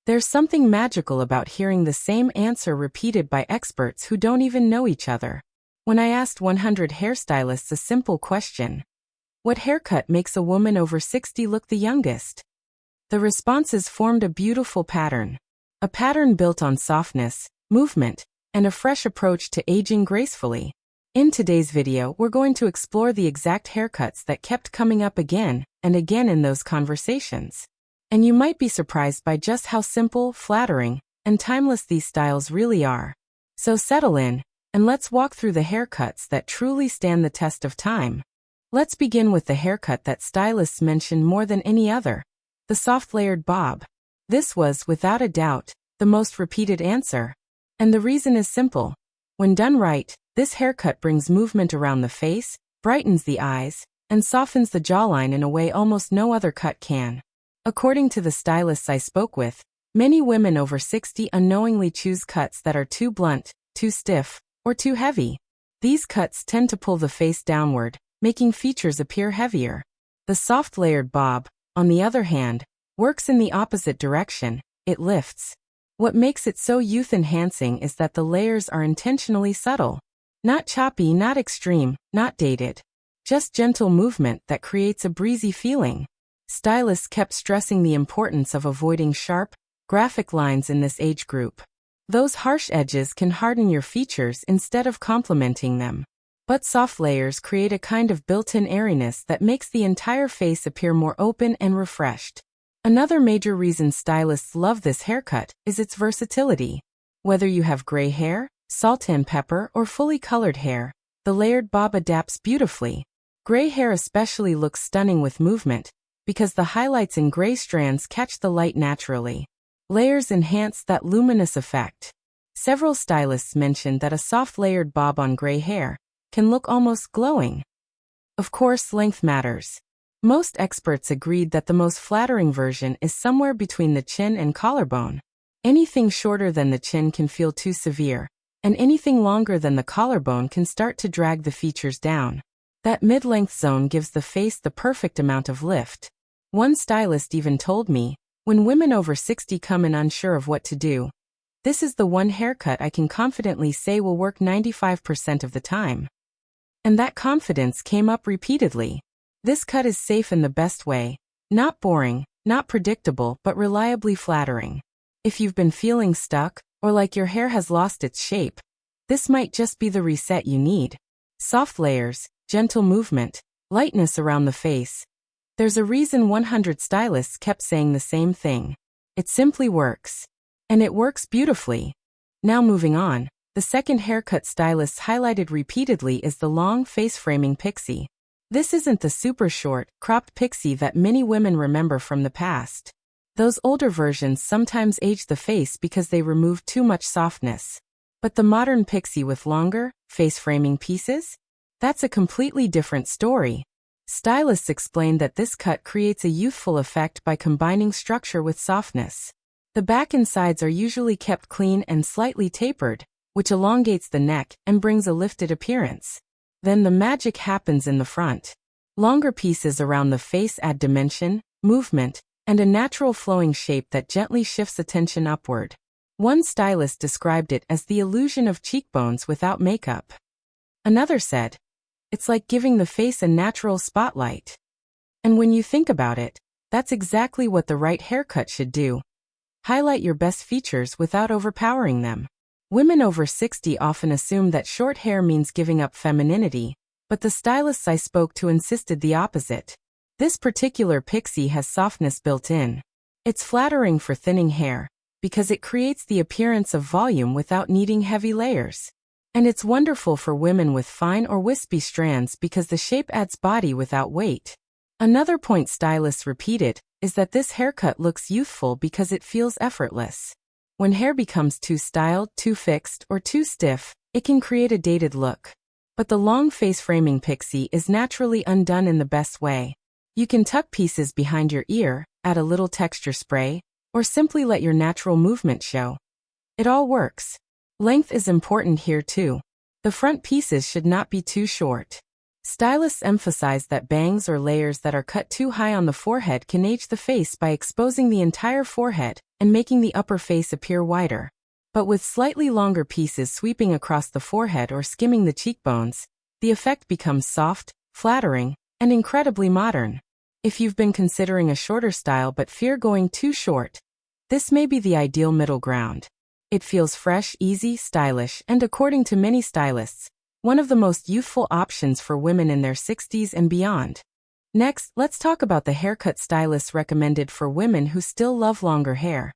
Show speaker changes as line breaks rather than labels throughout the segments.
There's something magical about hearing the same answer repeated by experts who don't even know each other. When I asked 100 hairstylists a simple question, what haircut makes a woman over 60 look the youngest? The responses formed a beautiful pattern. A pattern built on softness, movement, and a fresh approach to aging gracefully. In today's video, we're going to explore the exact haircuts that kept coming up again and again in those conversations. And you might be surprised by just how simple, flattering, and timeless these styles really are. So settle in, and let's walk through the haircuts that truly stand the test of time. Let's begin with the haircut that stylists mention more than any other, the soft layered bob. This was, without a doubt, the most repeated answer. And the reason is simple. When done right, this haircut brings movement around the face, brightens the eyes, and softens the jawline in a way almost no other cut can. According to the stylists I spoke with, many women over 60 unknowingly choose cuts that are too blunt, too stiff, or too heavy. These cuts tend to pull the face downward, making features appear heavier. The soft layered bob, on the other hand, works in the opposite direction. It lifts. What makes it so youth-enhancing is that the layers are intentionally subtle. Not choppy, not extreme, not dated. Just gentle movement that creates a breezy feeling. Stylists kept stressing the importance of avoiding sharp, graphic lines in this age group. Those harsh edges can harden your features instead of complementing them. But soft layers create a kind of built-in airiness that makes the entire face appear more open and refreshed. Another major reason stylists love this haircut is its versatility. Whether you have gray hair, salt and pepper, or fully colored hair, the layered bob adapts beautifully. Gray hair especially looks stunning with movement, because the highlights in gray strands catch the light naturally. Layers enhance that luminous effect. Several stylists mentioned that a soft layered bob on gray hair can look almost glowing. Of course, length matters. Most experts agreed that the most flattering version is somewhere between the chin and collarbone. Anything shorter than the chin can feel too severe, and anything longer than the collarbone can start to drag the features down. That mid-length zone gives the face the perfect amount of lift. One stylist even told me, when women over 60 come in unsure of what to do, this is the one haircut I can confidently say will work 95% of the time. And that confidence came up repeatedly. This cut is safe in the best way. Not boring, not predictable, but reliably flattering. If you've been feeling stuck, or like your hair has lost its shape, this might just be the reset you need. Soft layers, gentle movement, lightness around the face. There's a reason 100 stylists kept saying the same thing. It simply works. And it works beautifully. Now moving on, the second haircut stylists highlighted repeatedly is the long face-framing pixie. This isn't the super short, cropped pixie that many women remember from the past. Those older versions sometimes age the face because they remove too much softness. But the modern pixie with longer, face-framing pieces? That's a completely different story. Stylists explained that this cut creates a youthful effect by combining structure with softness. The back and sides are usually kept clean and slightly tapered, which elongates the neck and brings a lifted appearance. Then the magic happens in the front. Longer pieces around the face add dimension, movement, and a natural flowing shape that gently shifts attention upward. One stylist described it as the illusion of cheekbones without makeup. Another said, "It's like giving the face a natural spotlight." And when you think about it, that's exactly what the right haircut should do. Highlight your best features without overpowering them. Women over 60 often assume that short hair means giving up femininity, but the stylists I spoke to insisted the opposite. This particular pixie has softness built in. It's flattering for thinning hair, because it creates the appearance of volume without needing heavy layers. And it's wonderful for women with fine or wispy strands because the shape adds body without weight. Another point stylists repeated is that this haircut looks youthful because it feels effortless. When hair becomes too styled, too fixed, or too stiff, it can create a dated look. But the long face-framing pixie is naturally undone in the best way. You can tuck pieces behind your ear, add a little texture spray, or simply let your natural movement show. It all works. Length is important here too. The front pieces should not be too short. Stylists emphasize that bangs or layers that are cut too high on the forehead can age the face by exposing the entire forehead and making the upper face appear wider. But with slightly longer pieces sweeping across the forehead or skimming the cheekbones, the effect becomes soft, flattering, and incredibly modern. If you've been considering a shorter style but fear going too short, this may be the ideal middle ground. It feels fresh, easy, stylish, and according to many stylists, one of the most youthful options for women in their 60s and beyond. Next, let's talk about the haircut stylists recommended for women who still love longer hair.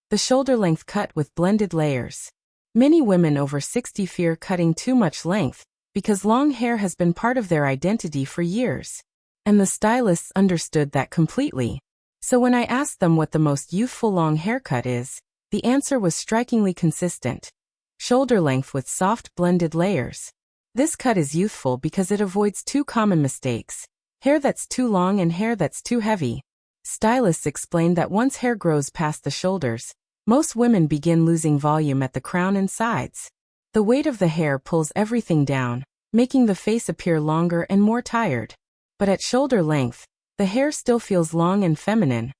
The shoulder-length cut with blended layers. Many women over 60 fear cutting too much length because long hair has been part of their identity for years. And the stylists understood that completely. So when I asked them what the most youthful long haircut is, the answer was strikingly consistent. Shoulder length with soft blended layers. This cut is youthful because it avoids two common mistakes: hair that's too long and hair that's too heavy. Stylists explained that once hair grows past the shoulders, most women begin losing volume at the crown and sides. The weight of the hair pulls everything down, making the face appear longer and more tired. But at shoulder length, the hair still feels long and feminine,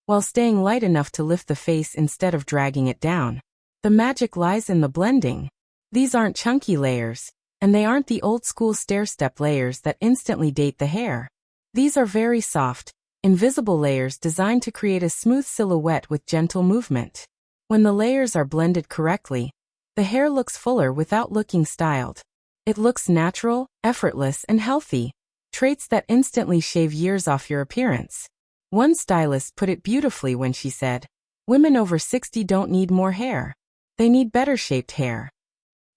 while staying light enough to lift the face instead of dragging it down. The magic lies in the blending. These aren't chunky layers, and they aren't the old-school stair-step layers that instantly date the hair. These are very soft, invisible layers designed to create a smooth silhouette with gentle movement. When the layers are blended correctly, the hair looks fuller without looking styled. It looks natural, effortless, and healthy. Traits that instantly shave years off your appearance. One stylist put it beautifully when she said, "Women over 60 don't need more hair. They need better shaped hair."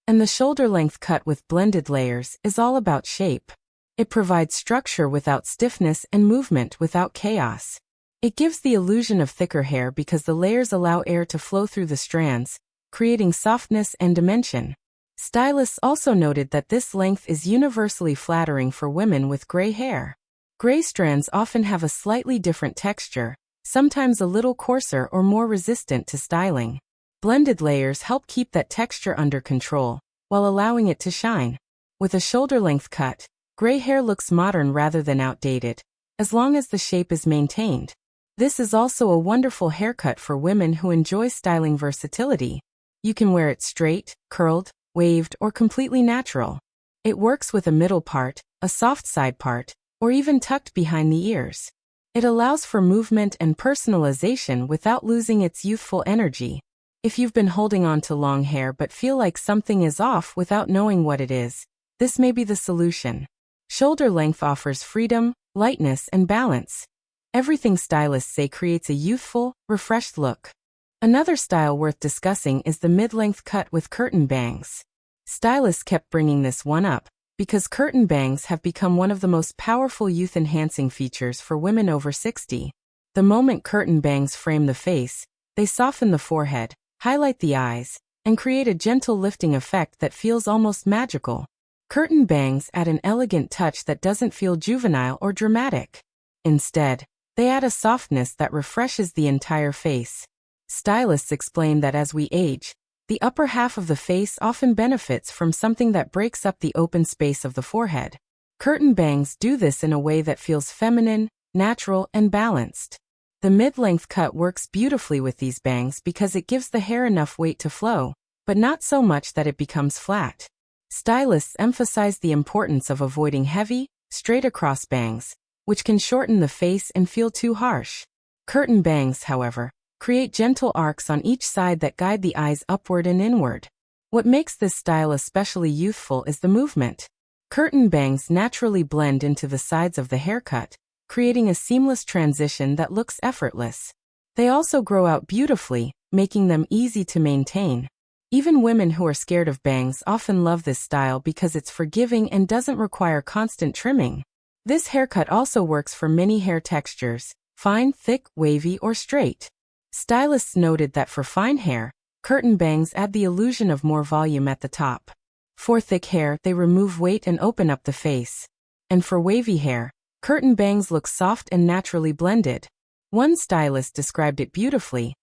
And the shoulder-length cut with blended layers is all about shape. It provides structure without stiffness and movement without chaos. It gives the illusion of thicker hair because the layers allow air to flow through the strands, creating softness and dimension. Stylists also noted that this length is universally flattering for women with gray hair. Gray strands often have a slightly different texture, sometimes a little coarser or more resistant to styling. Blended layers help keep that texture under control, while allowing it to shine. With a shoulder-length cut, gray hair looks modern rather than outdated, as long as the shape is maintained. This is also a wonderful haircut for women who enjoy styling versatility. You can wear it straight, curled, waved, or completely natural. It works with a middle part, a soft side part, or even tucked behind the ears. It allows for movement and personalization without losing its youthful energy. If you've been holding on to long hair but feel like something is off without knowing what it is, this may be the solution. Shoulder length offers freedom, lightness, and balance. Everything stylists say creates a youthful, refreshed look. Another style worth discussing is the mid-length cut with curtain bangs. Stylists kept bringing this one up because curtain bangs have become one of the most powerful youth-enhancing features for women over 60. The moment curtain bangs frame the face, they soften the forehead, highlight the eyes, and create a gentle lifting effect that feels almost magical. Curtain bangs add an elegant touch that doesn't feel juvenile or dramatic. Instead, they add a softness that refreshes the entire face. Stylists explain that as we age, the upper half of the face often benefits from something that breaks up the open space of the forehead. Curtain bangs do this in a way that feels feminine, natural, and balanced. The mid-length cut works beautifully with these bangs because it gives the hair enough weight to flow, but not so much that it becomes flat. Stylists emphasize the importance of avoiding heavy, straight-across bangs, which can shorten the face and feel too harsh. Curtain bangs, however, create gentle arcs on each side that guide the eyes upward and inward. What makes this style especially youthful is the movement. Curtain bangs naturally blend into the sides of the haircut, creating a seamless transition that looks effortless. They also grow out beautifully, making them easy to maintain. Even women who are scared of bangs often love this style because it's forgiving and doesn't require constant trimming. This haircut also works for many hair textures: fine, thick, wavy, or straight. Stylists noted that for fine hair, curtain bangs add the illusion of more volume at the top. For thick hair, they remove weight and open up the face. And for wavy hair, curtain bangs look soft and naturally blended. One stylist described it beautifully.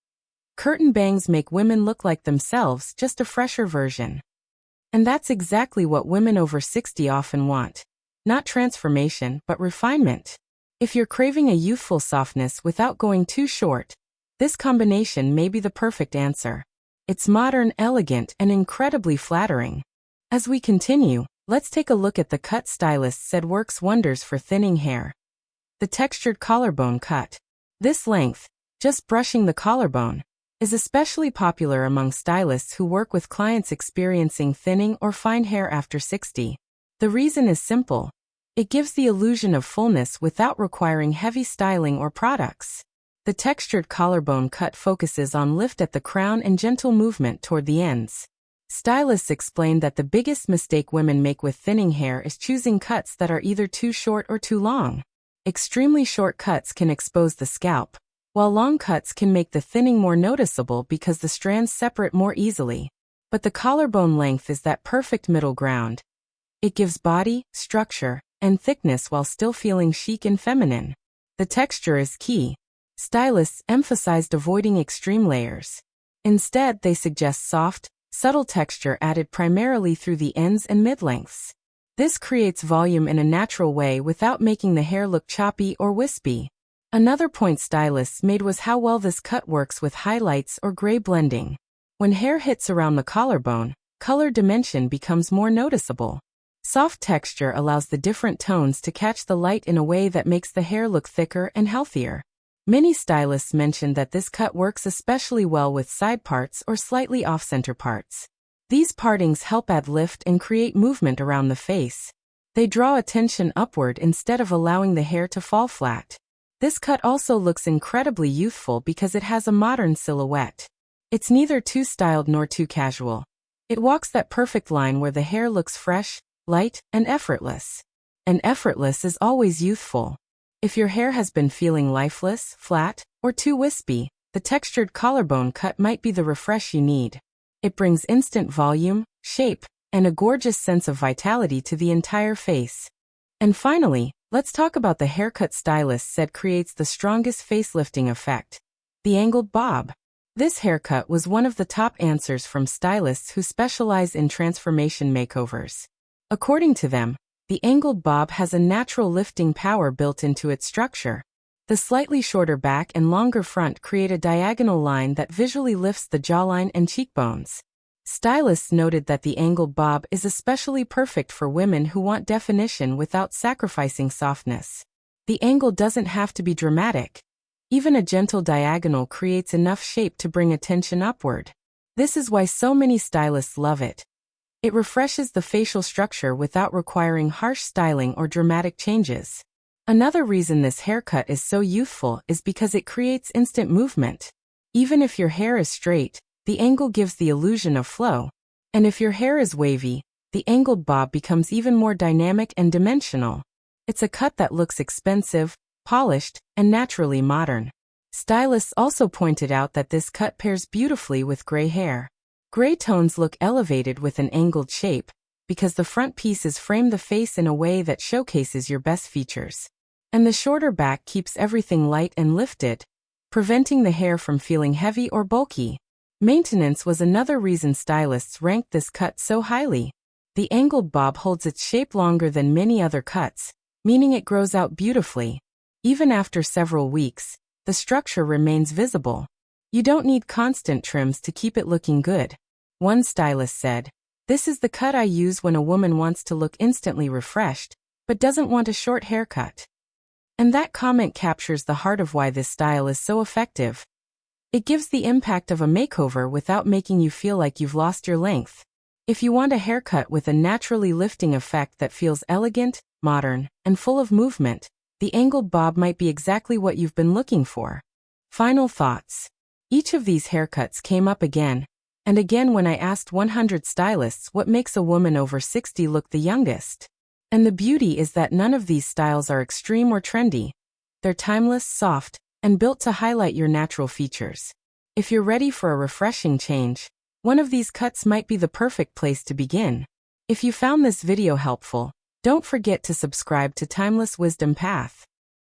Curtain bangs make women look like themselves, just a fresher version. And that's exactly what women over 60 often want. not transformation but refinement. If you're craving a youthful softness without going too short, this combination may be the perfect answer. It's modern, elegant, and incredibly flattering. As we continue, let's take a look at the cut stylists said works wonders for thinning hair. The textured collarbone cut. This length, just brushing the collarbone, is especially popular among stylists who work with clients experiencing thinning or fine hair after 60. The reason is simple. It gives the illusion of fullness without requiring heavy styling or products. The textured collarbone cut focuses on lift at the crown and gentle movement toward the ends. Stylists explain that the biggest mistake women make with thinning hair is choosing cuts that are either too short or too long. Extremely short cuts can expose the scalp, while long cuts can make the thinning more noticeable because the strands separate more easily. But the collarbone length is that perfect middle ground. It gives body, structure, and thickness while still feeling chic and feminine. The texture is key. Stylists emphasized avoiding extreme layers. Instead, they suggest soft, subtle texture added primarily through the ends and mid-lengths. This creates volume in a natural way without making the hair look choppy or wispy. Another point stylists made was how well this cut works with highlights or gray blending. When hair hits around the collarbone, color dimension becomes more noticeable. Soft texture allows the different tones to catch the light in a way that makes the hair look thicker and healthier. Many stylists mentioned that this cut works especially well with side parts or slightly off-center parts. These partings help add lift and create movement around the face. They draw attention upward instead of allowing the hair to fall flat. This cut also looks incredibly youthful because it has a modern silhouette. It's neither too styled nor too casual. It walks that perfect line where the hair looks fresh, light, and effortless. And effortless is always youthful. If your hair has been feeling lifeless, flat, or too wispy, the textured collarbone cut might be the refresh you need. It brings instant volume, shape, and a gorgeous sense of vitality to the entire face. And finally, let's talk about the haircut stylist said creates the strongest facelifting effect. The angled bob. This haircut was one of the top answers from stylists who specialize in transformation makeovers. According to them, the angled bob has a natural lifting power built into its structure. The slightly shorter back and longer front create a diagonal line that visually lifts the jawline and cheekbones. Stylists noted that the angled bob is especially perfect for women who want definition without sacrificing softness. The angle doesn't have to be dramatic. Even a gentle diagonal creates enough shape to bring attention upward. This is why so many stylists love it. It refreshes the facial structure without requiring harsh styling or dramatic changes. Another reason this haircut is so youthful is because it creates instant movement. Even if your hair is straight, the angle gives the illusion of flow. And if your hair is wavy, the angled bob becomes even more dynamic and dimensional. It's a cut that looks expensive, polished, and naturally modern. Stylists also pointed out that this cut pairs beautifully with gray hair. Gray tones look elevated with an angled shape, because the front pieces frame the face in a way that showcases your best features. And the shorter back keeps everything light and lifted, preventing the hair from feeling heavy or bulky. Maintenance was another reason stylists ranked this cut so highly. The angled bob holds its shape longer than many other cuts, meaning it grows out beautifully. Even after several weeks, the structure remains visible. You don't need constant trims to keep it looking good. One stylist said, "This is the cut I use when a woman wants to look instantly refreshed, but doesn't want a short haircut." And that comment captures the heart of why this style is so effective. It gives the impact of a makeover without making you feel like you've lost your length. If you want a haircut with a naturally lifting effect that feels elegant, modern, and full of movement, the angled bob might be exactly what you've been looking for. Final thoughts. Each of these haircuts came up again and again when I asked 100 stylists what makes a woman over 60 look the youngest. And the beauty is that none of these styles are extreme or trendy. They're timeless, soft, and built to highlight your natural features. If you're ready for a refreshing change, one of these cuts might be the perfect place to begin. If you found this video helpful, don't forget to subscribe to Timeless Wisdom Path.